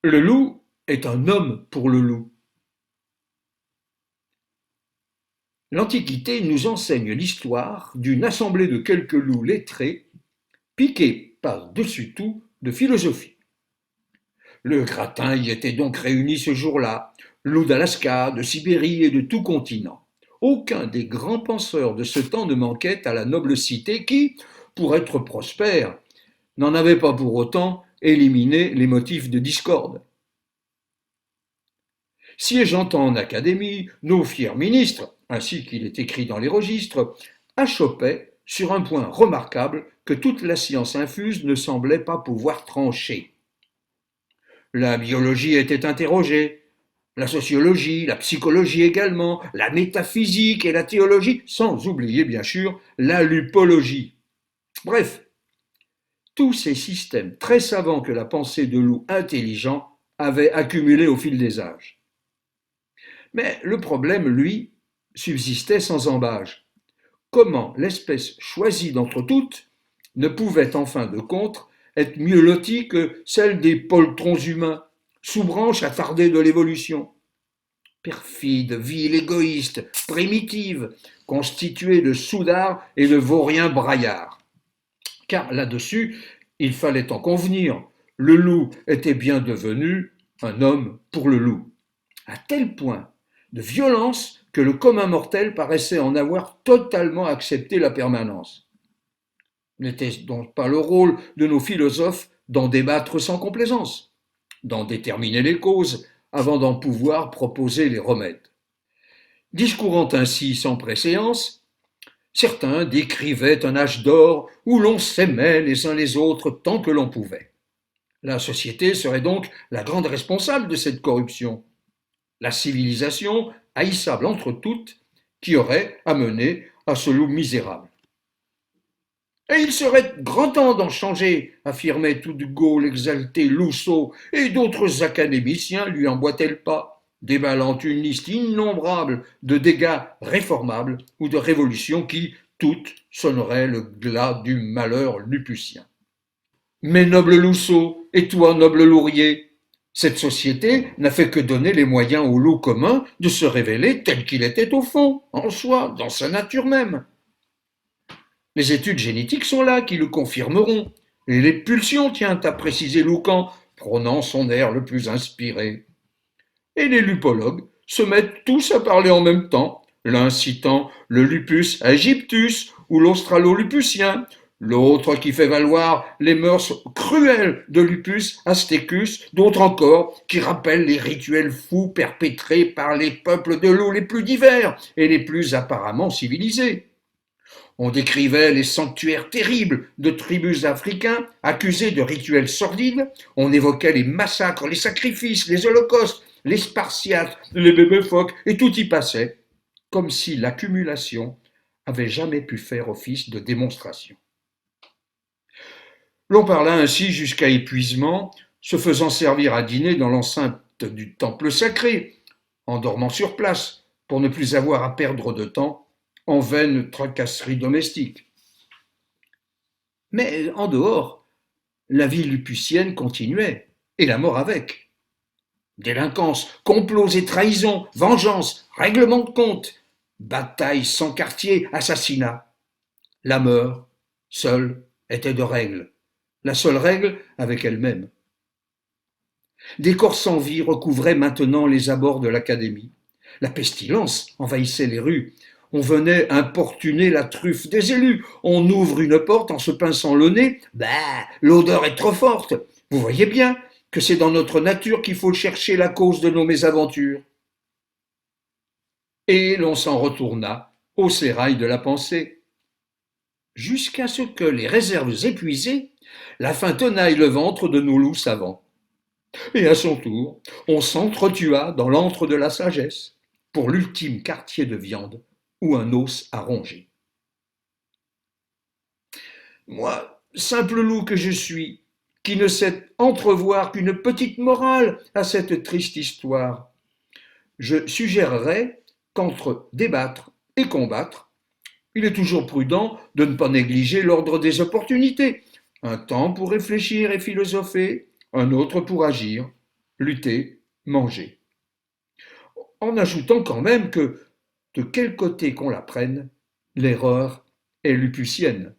Le loup est un homme pour le loup. L'Antiquité nous enseigne l'histoire d'une assemblée de quelques loups lettrés, piqués par-dessus tout de philosophie. Le gratin y était donc réuni ce jour-là, loups d'Alaska, de Sibérie et de tout continent. Aucun des grands penseurs de ce temps ne manquait à la noble cité qui, pour être prospère, n'en avait pas pour autant éliminé les motifs de discorde. Siégeant en académie, nos fiers ministres, ainsi qu'il est écrit dans les registres, achopaient sur un point remarquable que toute la science infuse ne semblait pas pouvoir trancher. La biologie était interrogée, la sociologie, la psychologie également, la métaphysique et la théologie, sans oublier bien sûr la lupologie. Bref, tous ces systèmes très savants que la pensée de loup intelligent avait accumulés au fil des âges. Mais le problème, lui, subsistait sans embâge. Comment l'espèce choisie d'entre toutes ne pouvait en fin de compte être mieux lotie que celle des poltrons humains, sous-branche attardée de l'évolution? Perfide, vile, égoïste, primitive, constituée de soudards et de vauriens braillards. Car là-dessus, il fallait en convenir, le loup était bien devenu un homme pour le loup, à tel point de violence que le commun mortel paraissait en avoir totalement accepté la permanence. N'était-ce donc pas le rôle de nos philosophes d'en débattre sans complaisance, d'en déterminer les causes avant d'en pouvoir proposer les remèdes? Discourant ainsi sans préséance, certains décrivaient un âge d'or où l'on s'aimait les uns les autres tant que l'on pouvait. La société serait donc la grande responsable de cette corruption. La civilisation, haïssable entre toutes, qui aurait amené à ce loup misérable. Et il serait grand temps d'en changer, affirmait tout de go l'exalté Lousseau, et d'autres académiciens lui emboîtaient le pas, déballant une liste innombrable de dégâts réformables ou de révolutions qui, toutes, sonneraient le glas du malheur lupusien. Mais noble Lousseau, et toi, noble Laurier, cette société n'a fait que donner les moyens au loup commun de se révéler tel qu'il était au fond, en soi, dans sa nature même. Les études génétiques sont là qui le confirmeront, et les pulsions, tient à préciser Loucan, prônant son air le plus inspiré. Et les lupologues se mettent tous à parler en même temps, l'un citant le lupus aegyptus ou l'australolupusien, l'autre qui fait valoir les mœurs cruelles de Lupus astecus, d'autres encore qui rappellent les rituels fous perpétrés par les peuples de l'eau les plus divers et les plus apparemment civilisés. On décrivait les sanctuaires terribles de tribus africains accusés de rituels sordides, on évoquait les massacres, les sacrifices, les holocaustes, les spartiates, les bébés phoques, et tout y passait, comme si l'accumulation avait jamais pu faire office de démonstration. L'on parla ainsi jusqu'à épuisement, se faisant servir à dîner dans l'enceinte du temple sacré, en dormant sur place, pour ne plus avoir à perdre de temps en vaines tracasseries domestiques. Mais en dehors, la vie lupicienne continuait, et la mort avec. Délinquance, complots et trahisons, vengeance, règlement de compte, batailles sans quartier, assassinats. La mort, seule, était de règle. La seule règle avec elle-même. Des corps sans vie recouvraient maintenant les abords de l'académie. La pestilence envahissait les rues. On venait importuner la truffe des élus. On ouvre une porte en se pinçant le nez. Bah, l'odeur est trop forte. Vous voyez bien que c'est dans notre nature qu'il faut chercher la cause de nos mésaventures. Et l'on s'en retourna au sérail de la pensée. Jusqu'à ce que, les réserves épuisées, la faim tenaille le ventre de nos loups savants. Et à son tour, on s'entretua dans l'antre de la sagesse, pour l'ultime quartier de viande ou un os à ronger. Moi, simple loup que je suis, qui ne sais entrevoir qu'une petite morale à cette triste histoire, je suggérerais qu'entre débattre et combattre, il est toujours prudent de ne pas négliger l'ordre des opportunités. Un temps pour réfléchir et philosopher, un autre pour agir. lutter, manger. En ajoutant quand même que, de quel côté qu'on la prenne, l'erreur est lupicienne.